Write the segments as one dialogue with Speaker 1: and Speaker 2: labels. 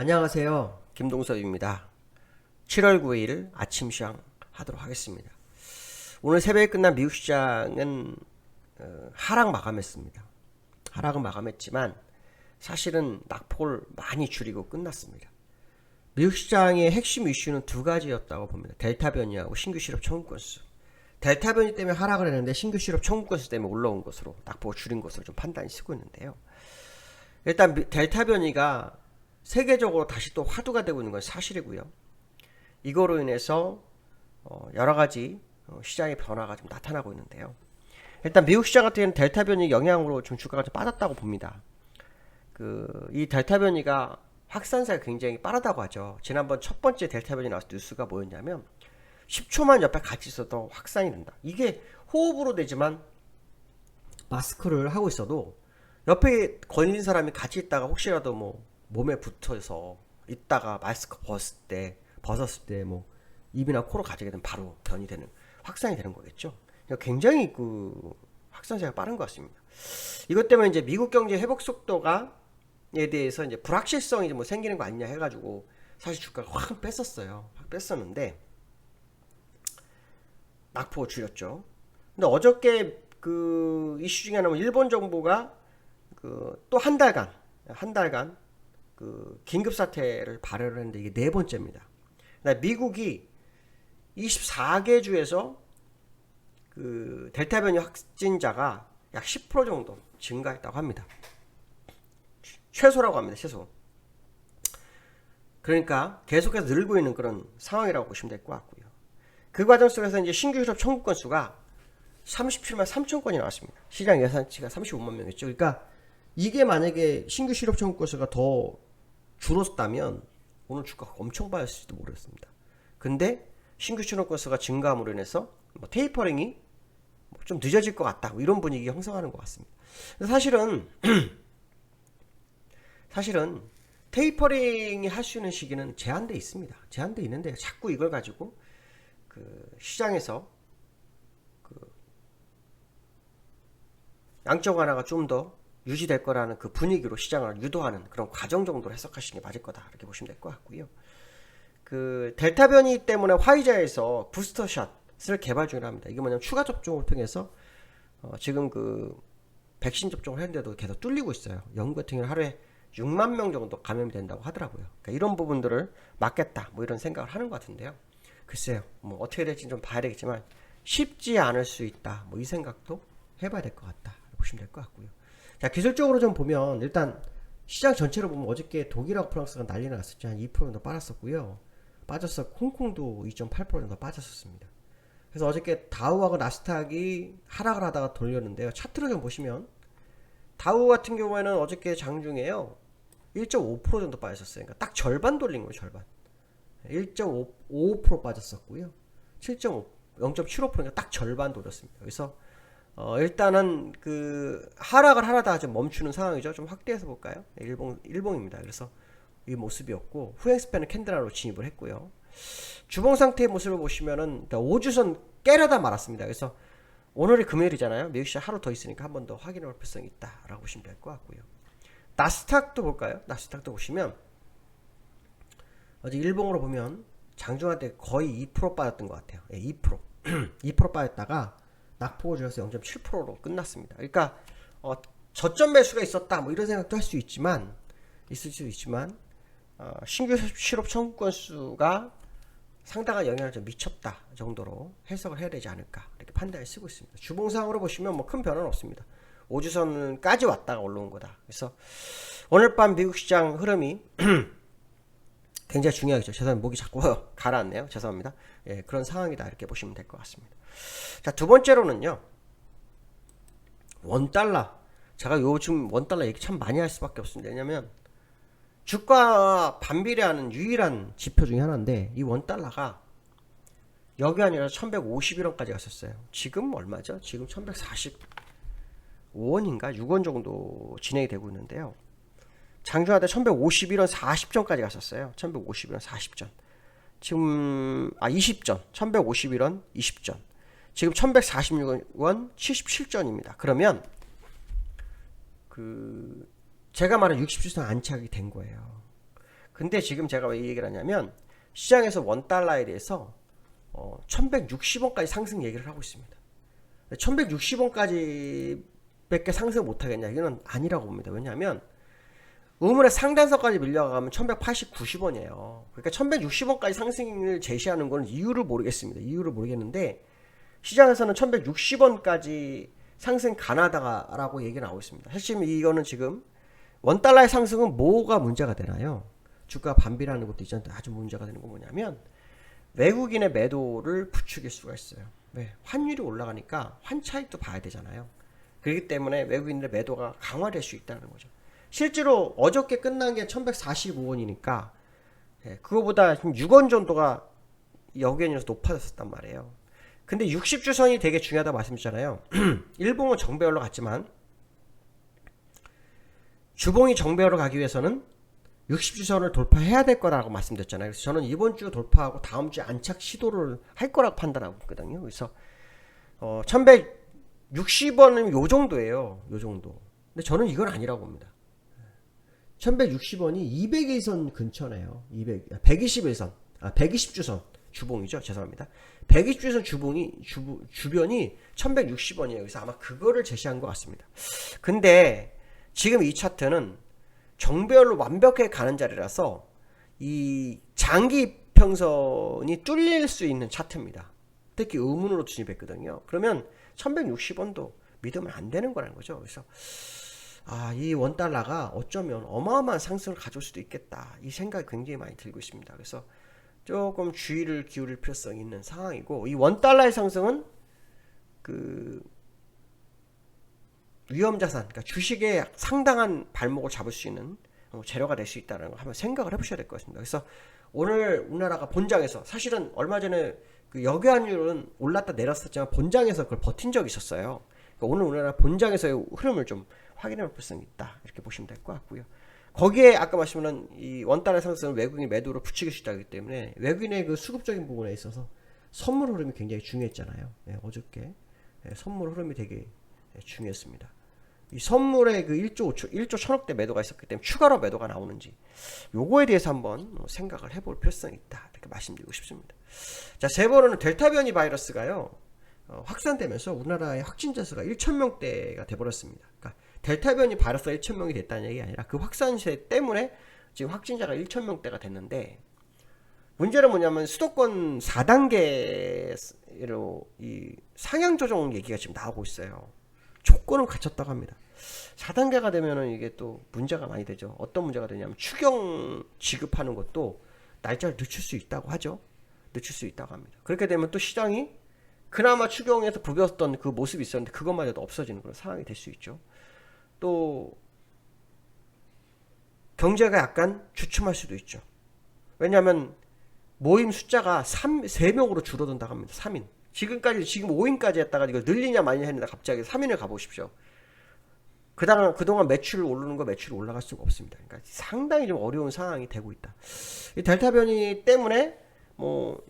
Speaker 1: 안녕하세요. 김동섭입니다. 7월 9일 아침 시황 하도록 하겠습니다. 오늘 새벽에 끝난 미국 시장은 하락 마감했습니다. 하락은 마감했지만 사실은 낙폭을 많이 줄이고 끝났습니다. 미국 시장의 핵심 이슈는 두 가지였다고 봅니다. 델타 변이하고 신규 실업 청구 건수. 델타 변이 때문에 하락을 했는데 신규 실업 청구 건수 때문에 올라온 것으로 낙폭을 줄인 것으로 좀 판단이 쓰고 있는데요. 일단 델타 변이가 세계적으로 다시 또 화두가 되고 있는 건 사실이고요. 이거로 인해서 여러 가지 시장의 변화가 좀 나타나고 있는데요. 일단 미국 시장 같은 경우는 델타 변이 영향으로 좀 주가가 좀 빠졌다고 봅니다. 이 델타 변이가 확산세가 굉장히 빠르다고 하죠. 지난번 첫 번째 델타 변이 나왔을 때 뉴스가 뭐였냐면 10초만 옆에 같이 있어도 확산이 된다. 이게 호흡으로 되지만 마스크를 하고 있어도 옆에 걸린 사람이 같이 있다가 혹시라도 뭐 몸에 붙어서 있다가 마스크 벗었을 때 뭐 입이나 코로 가지게 되면 바로 변이 되는, 확산이 되는 거겠죠. 굉장히 확산세가 빠른 것 같습니다. 이것 때문에 이제 미국 경제 회복 속도가에 대해서 이제 불확실성이 뭐 생기는 거 아니냐 해가지고 사실 주가가 확 뺐었어요. 확 뺐었는데 낙폭을 줄였죠. 근데 어저께 이슈 중에 하나는 일본 정부가 또 한 달간 긴급 사태를 발효를 했는데 이게 네 번째입니다. 미국이 24개 주에서 델타 변이 확진자가 약 10% 정도 증가했다고 합니다. 최소라고 합니다. 최소. 그러니까 계속해서 늘고 있는 그런 상황이라고 보시면 될 것 같고요. 그 과정 속에서 이제 신규 실업 청구 건수가 37만 3천 건이 나왔습니다. 시장 예상치가 35만 명이었죠. 그러니까 이게 만약에 신규 실업 청구 건수가 더 줄었다면 오늘 주가가 엄청 빠졌을지도 모르겠습니다. 근데 신규 실업 건수가 증가함으로 인해서 뭐 테이퍼링이 좀 늦어질 것 같다, 뭐 이런 분위기 형성하는 것 같습니다. 사실은 테이퍼링이 할 수 있는 시기는 제한돼 있습니다. 제한돼 있는데 자꾸 이걸 가지고 시장에서 양적 완화가 좀 더 유지될 거라는 그 분위기로 시장을 유도하는 그런 과정 정도로 해석하시는 게 맞을 거다, 이렇게 보시면 될 것 같고요. 델타 변이 때문에 화이자에서 부스터샷을 개발 중이랍니다. 이게 뭐냐면 추가 접종을 통해서 지금 백신 접종을 했는데도 계속 뚫리고 있어요. 영국 같은 경우는 하루에 6만 명 정도 감염이 된다고 하더라고요. 그러니까 이런 부분들을 막겠다, 뭐 이런 생각을 하는 것 같은데요. 글쎄요, 뭐 어떻게 될지 좀 봐야 되겠지만 쉽지 않을 수 있다, 뭐 이 생각도 해봐야 될 것 같다, 보시면 될 것 같고요. 자, 기술적으로 좀 보면 일단 시장 전체로 보면 어저께 독일하고 프랑스가 난리 났었죠. 한 2% 정도 빠졌었고요. 홍콩도 2.8% 정도 빠졌었습니다. 그래서 어저께 다우하고 나스닥이 하락을 하다가 돌렸는데요. 차트를 좀 보시면 다우 같은 경우에는 어저께 장중에요 1.5% 정도 빠졌었어요. 그러니까 딱 절반 돌린 거예요. 절반. 1.5% 빠졌었고요. 0.75%니까 딱 절반 돌렸습니다. 그래서 일단은 하락을 하려다가 좀 멈추는 상황이죠. 좀 확대해서 볼까요? 일봉입니다. 그래서 이 모습이었고, 후행스팬은 캔들하로 진입을 했고요. 주봉 상태의 모습을 보시면은 5주선 깨려다 말았습니다. 그래서 오늘이 금요일이잖아요. 미국 시장 하루 더 있으니까 한 번 더 확인해 볼 필요성이 있다라고 보시면 될 것 같고요. 나스닥도 볼까요? 나스닥도 보시면 어제 일봉으로 보면 장중한테 거의 2% 빠졌던 것 같아요. 2% 2% 빠졌다가 낙폭을 줄여서 0.7%로 끝났습니다. 그러니까 저점 매수가 있었다, 뭐 이런 생각도 할 수 있지만, 있을 수 있지만 신규 실업 청구 건수가 상당한 영향을 좀 미쳤다 정도로 해석을 해야 되지 않을까, 이렇게 판단을 쓰고 있습니다. 주봉상으로 보시면 뭐 큰 변화는 없습니다. 5주선까지 왔다가 올라온 거다. 그래서 오늘 밤 미국 시장 흐름이 굉장히 중요하겠죠. 죄송합니다. 목이 자꾸 가라앉네요. 죄송합니다. 예, 그런 상황이다, 이렇게 보시면 될 것 같습니다. 자, 두 번째로는요, 원달러. 제가 요즘 원달러 얘기 참 많이 할 수밖에 없습니다. 왜냐면 주가 반비례하는 유일한 지표 중에 하나인데, 이 원달러가 여기 아니라 1151원까지 갔었어요. 지금 얼마죠? 지금 1145원인가 6원 정도 진행이 되고 있는데요. 장중할 때 1151원 40전까지 갔었어요. 1151원 40전. 지금 20전. 1151원 20전. 지금 1146원 77전입니다. 그러면 제가 말한 60주선 안착이 된 거예요. 근데 지금 제가 왜 이 얘기를 하냐면 시장에서 원달러에 대해서 1160원까지 상승 얘기를 하고 있습니다. 1160원까지 밖에 상승 못하겠냐, 이거는 아니라고 봅니다. 왜냐하면 의문의 상단선까지 밀려가면 1180-90원이에요. 그러니까 1160원까지 상승을 제시하는 건 이유를 모르겠습니다. 이유를 모르겠는데 시장에서는 1160원까지 상승 가능하다라고 얘기가 나오고 있습니다. 사실 이거는 지금 원달러의 상승은 뭐가 문제가 되나요? 주가 반비라는 것도 이제 아주 문제가 되는 건 뭐냐면 외국인의 매도를 부추길 수가 있어요. 왜? 환율이 올라가니까 환차익도 봐야 되잖아요. 그렇기 때문에 외국인의 매도가 강화될 수 있다는 거죠. 실제로 어저께 끝난 게 1145원이니까 그거보다 6원 정도가 여기에서 높아졌단 말이에요. 근데 60주선이 되게 중요하다고 말씀드렸잖아요. 일봉은 정배열로 갔지만 주봉이 정배열로 가기 위해서는 60주선을 돌파해야 될 거라고 말씀드렸잖아요. 그래서 저는 이번 주 돌파하고 다음 주에 안착 시도를 할 거라고 판단하고 있거든요. 그래서 1160원은 요 정도예요. 요 정도. 근데 저는 이건 아니라고 봅니다. 1160원이 200일선 근처네요. 120일선. 120주선 주봉이죠. 죄송합니다. 120주선 주변이 1160원이에요. 그래서 아마 그거를 제시한 것 같습니다. 근데 지금 이 차트는 정배열로 완벽하게 가는 자리라서 이 장기 평선이 뚫릴 수 있는 차트입니다. 특히 의문으로 진입했거든요. 그러면 1160원도 믿으면 안 되는 거라는 거죠. 그래서 이 원달러가 어쩌면 어마어마한 상승을 가져올 수도 있겠다, 이 생각이 굉장히 많이 들고 있습니다. 그래서 조금 주의를 기울일 필요성이 있는 상황이고, 이 원달러의 상승은 그 위험자산, 그러니까 주식에 상당한 발목을 잡을 수 있는 재료가 될 수 있다는 거 한번 생각을 해보셔야 될 것 같습니다. 그래서 오늘 우리나라가 본장에서, 사실은 얼마 전에 그 여교환율은 올랐다 내렸었지만 본장에서 그걸 버틴 적이 있었어요. 그러니까 오늘 우리나라 본장에서의 흐름을 좀 확인해 볼 필요성이 있다, 이렇게 보시면 될 것 같고요. 거기에 아까 말씀드린 이 원달러 상승은 외국인 매도로 부추길 수 있다기 때문에 외국인의 그 수급적인 부분에 있어서 선물 흐름이 굉장히 중요했잖아요. 어저께 선물 흐름이 되게 중요했습니다. 이 선물에 그 1조 1000억대 매도가 있었기 때문에 추가로 매도가 나오는지 요거에 대해서 한번 생각을 해볼 필요성이 있다, 이렇게 말씀드리고 싶습니다. 자, 세 번째는 델타 변이 바이러스가요 확산되면서 우리나라의 확진자 수가 1000명대가 돼버렸습니다. 그러니까 델타 변이 바이러스가 1000명이 됐다는 얘기가 아니라 그 확산세 때문에 지금 확진자가 1000명대가 됐는데, 문제는 뭐냐면 수도권 4단계로 이 상향 조정 얘기가 지금 나오고 있어요. 조건은 갖췄다고 합니다. 4단계가 되면은 이게 또 문제가 많이 되죠. 어떤 문제가 되냐면 추경 지급하는 것도 날짜를 늦출 수 있다고 하죠. 늦출 수 있다고 합니다. 그렇게 되면 또 시장이 그나마 추경에서 부겼던 그 모습이 있었는데 그것마저도 없어지는 그런 상황이 될 수 있죠. 또 경제가 약간 주춤할 수도 있죠. 왜냐하면 모임 숫자가 3명으로 줄어든다고 합니다. 3인. 지금 5인까지 했다가 이걸 늘리냐 마냐 했는데 갑자기 3인을 가보십시오. 그동안 매출 오르는 거 매출이 올라갈 수가 없습니다. 그러니까 상당히 좀 어려운 상황이 되고 있다. 이 델타 변이 때문에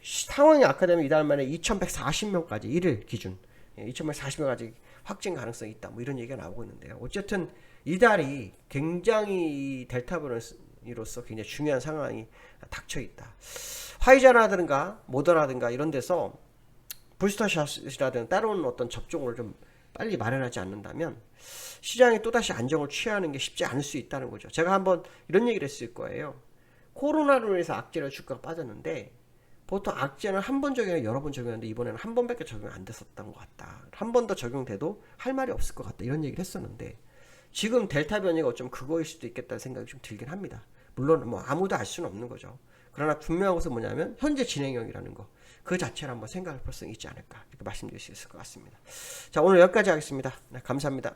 Speaker 1: 상황이 악화되면 이달 만에 2140명까지 1일 기준 2140명까지 확진 가능성이 있다, 이런 얘기가 나오고 있는데요. 어쨌든 이달이 굉장히 델타 변이로서 굉장히 중요한 상황이 닥쳐 있다. 화이자라든가 모더라든가 이런 데서 부스터샷이라든가 따로는 어떤 접종을 좀 빨리 마련하지 않는다면 시장이 또다시 안정을 취하는 게 쉽지 않을 수 있다는 거죠. 제가 한번 이런 얘기를 했을 거예요. 코로나로 인해서 악재로 주가가 빠졌는데 보통 악재는 한 번 적용해 여러 번 적용했는데 이번에는 한 번밖에 적용 안 됐었던 것 같다. 한 번 더 적용돼도 할 말이 없을 것 같다, 이런 얘기를 했었는데 지금 델타 변이가 어쩌면 그거일 수도 있겠다는 생각이 좀 들긴 합니다. 물론 아무도 알 수는 없는 거죠. 그러나 분명한 것은 뭐냐면 현재 진행형이라는 거, 그 자체를 한번 생각할 필요성이 있지 않을까, 이렇게 말씀드릴 수 있을 것 같습니다. 자, 오늘 여기까지 하겠습니다. 네, 감사합니다.